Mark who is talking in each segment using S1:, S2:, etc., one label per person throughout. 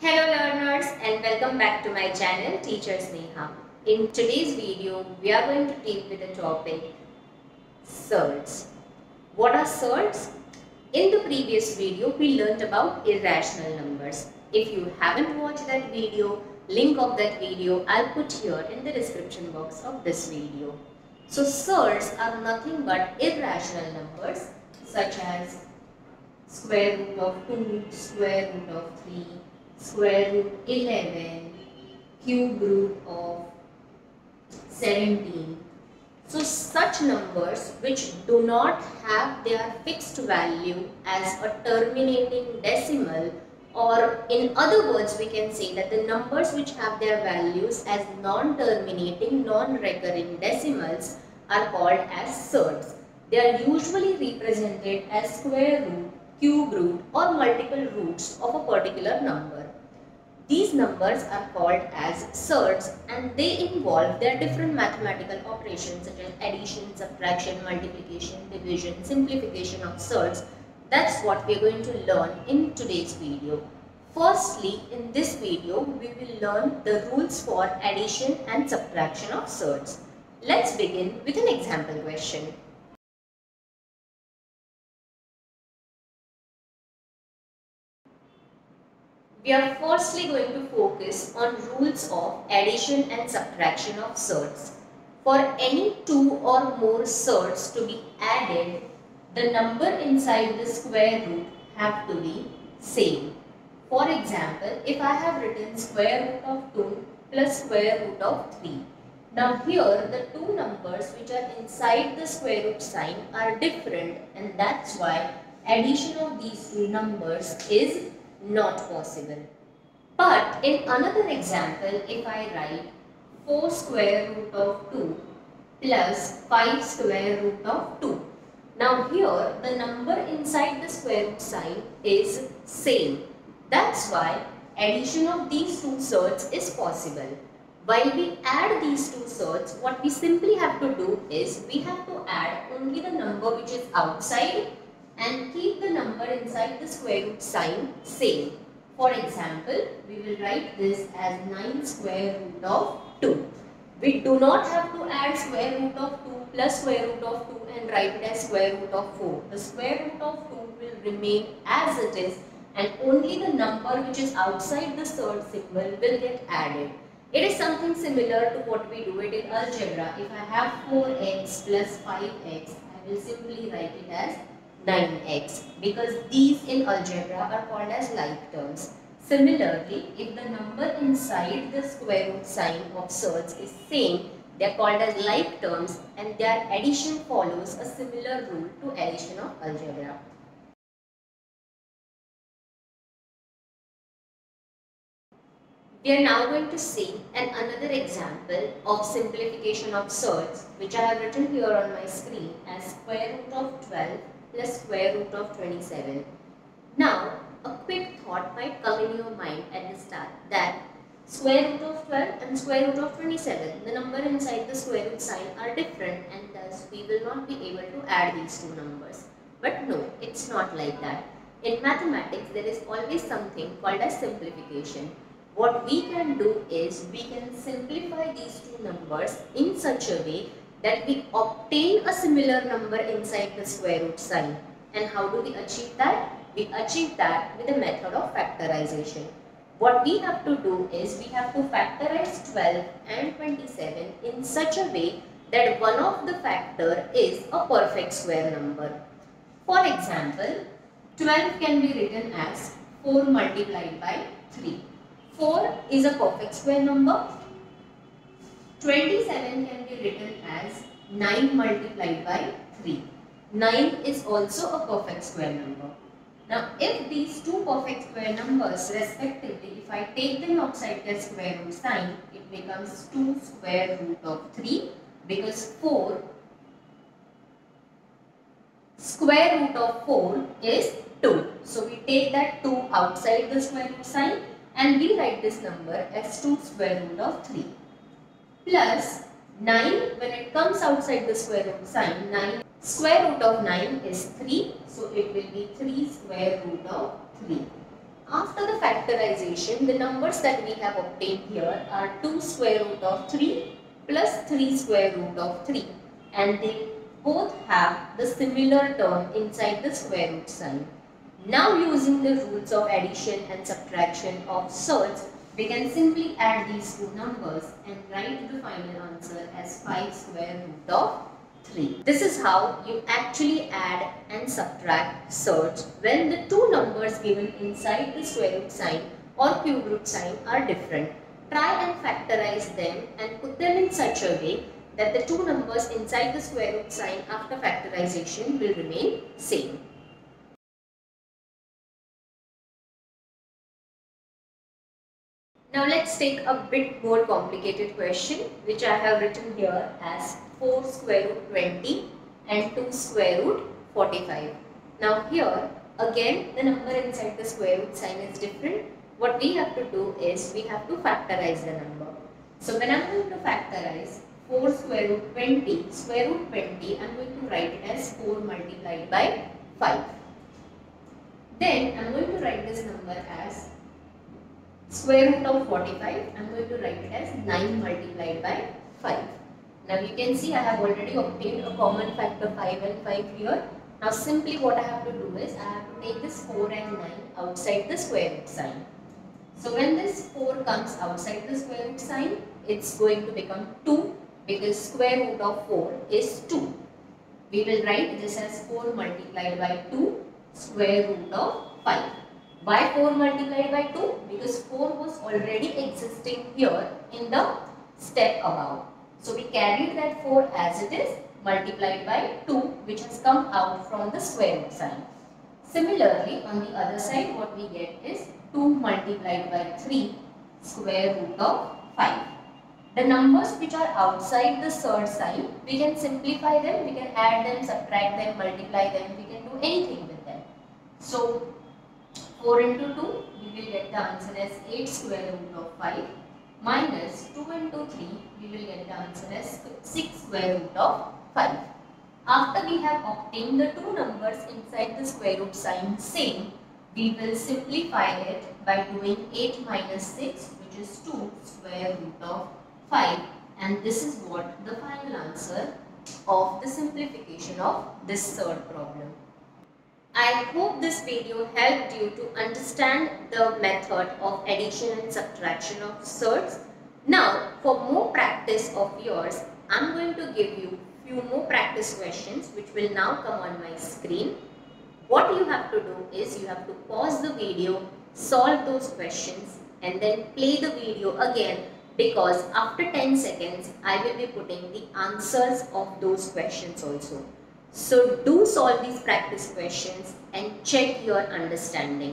S1: Hello learners and welcome back to my channel Teacher Sneha. In today's video, we are going to deal with the topic Certs. What are Certs? In the previous video, we learned about irrational numbers. If you haven't watched that video, link of that video I'll put here in the description box of this video. So Certs are nothing but irrational numbers such as square root of 2, square root of 3, square root 11, cube root of 17. So such numbers which do not have their fixed value as a terminating decimal, or in other words we can say that the numbers which have their values as non-terminating, non-recurring decimals are called as surds. They are usually represented as square root, cube root or multiple roots of a particular number. These numbers are called as surds and they involve their different mathematical operations such as addition, subtraction, multiplication, division, simplification of surds. That's what we are going to learn in today's video. Firstly, in this video, we will learn the rules for addition and subtraction of surds. Let's begin with an example question. We are firstly going to focus on rules of addition and subtraction of surds. For any two or more surds to be added, the number inside the square root have to be same. For example, if I have written square root of 2 plus square root of 3. Now here the two numbers which are inside the square root sign are different, and that's why addition of these two numbers is not possible. But in another example, if I write 4 square root of 2 plus 5 square root of 2. Now here the number inside the square root sign is same. That's why addition of these two surds is possible. While we add these two surds, what we simply have to do is we have to add only the number which is outside and keep the number inside the square root sign same. For example, we will write this as 9 square root of 2. We do not have to add square root of 2 plus square root of 2 and write it as square root of 4. The square root of 2 will remain as it is and only the number which is outside the surd symbol will get added. It is something similar to what we do it in algebra. If I have 4x plus 5x, I will simply write it as 9x because these in algebra are called as like terms. Similarly, if the number inside the square root sign of surds is same, they are called as like terms and their addition follows a similar rule to addition of algebra. We are now going to see another example of simplification of surds, which I have written here on my screen as square root of 12 plus square root of 27. Now, a quick thought might come in your mind at the start that square root of 12 and square root of 27, the number inside the square root sign are different and thus we will not be able to add these two numbers. But no, it's not like that. In mathematics, there is always something called as simplification. What we can do is we can simplify these two numbers in such a way that we obtain a similar number inside the square root sign. And how do we achieve that? We achieve that with the method of factorization. What we have to do is we have to factorize 12 and 27 in such a way that one of the factor is a perfect square number. For example, 12 can be written as 4 multiplied by 3. 4 is a perfect square number. 27 can be written as 9 multiplied by 3. 9 is also a perfect square number. Now, if these two perfect square numbers respectively, if I take them outside their square root sign, it becomes 2 square root of 3 because 4 square root of 4 is 2. So, we take that 2 outside the square root sign and we write this number as 2 square root of 3 plus 9 when it comes outside the square root sign. 9 square root of 9 is 3, so it will be 3 square root of 3. After the factorization, the numbers that we have obtained here are 2 square root of 3 plus 3 square root of 3, and they both have the similar term inside the square root sign. Now using the rules of addition and subtraction of surds, we can simply add these two numbers and write the final answer as 5 square root of 3. This is how you actually add and subtract surds when the two numbers given inside the square root sign or cube root sign are different. Try and factorize them and put them in such a way that the two numbers inside the square root sign after factorization will remain same. Now let's take a bit more complicated question which I have written here as 4 square root 20 and 2 square root 45. Now here again the number inside the square root sign is different. What we have to do is we have to factorize the number. So when I am going to factorize 4 square root 20, square root 20, I am going to write it as 4 multiplied by 5. Then I am going to write this number as square root of 45, I am going to write it as 9 multiplied by 5. Now you can see I have already obtained a common factor 5 and 5 here. Now simply what I have to do is I have to take this 4 and 9 outside the square root sign. So when this 4 comes outside the square root sign, it's going to become 2 because square root of 4 is 2. We will write this as 4 multiplied by 2 square root of 5. Why 4 multiplied by 2? Because 4 was already existing here in the step above. So we carried that 4 as it is multiplied by 2 which has come out from the square root sign. Similarly on the other side what we get is 2 multiplied by 3 square root of 5. The numbers which are outside the surd sign, we can simplify them, we can add them, subtract them, multiply them, we can do anything with them. So 4 into 2, we will get the answer as 8 square root of 5 minus 2 into 3, we will get the answer as 6 square root of 5. After we have obtained the two numbers inside the square root sign same, we will simplify it by doing 8 minus 6 which is 2 square root of 5, and this is what the final answer of the simplification of this surd problem. I hope this video helped you to understand the method of addition and subtraction of surds. Now, for more practice of yours, I am going to give you few more practice questions which will now come on my screen. What you have to do is you have to pause the video, solve those questions and then play the video again, because after 10 seconds I will be putting the answers of those questions also. So do solve these practice questions and check your understanding.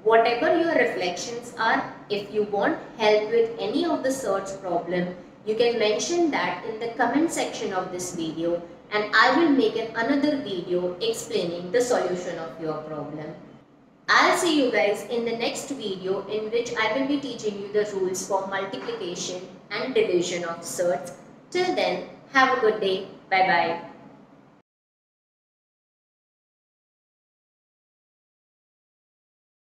S1: Whatever your reflections are, if you want help with any of the surds problem, you can mention that in the comment section of this video and I will make another video explaining the solution of your problem. I'll see you guys in the next video in which I will be teaching you the rules for multiplication and division of surds. Till then, have a good day. Bye bye.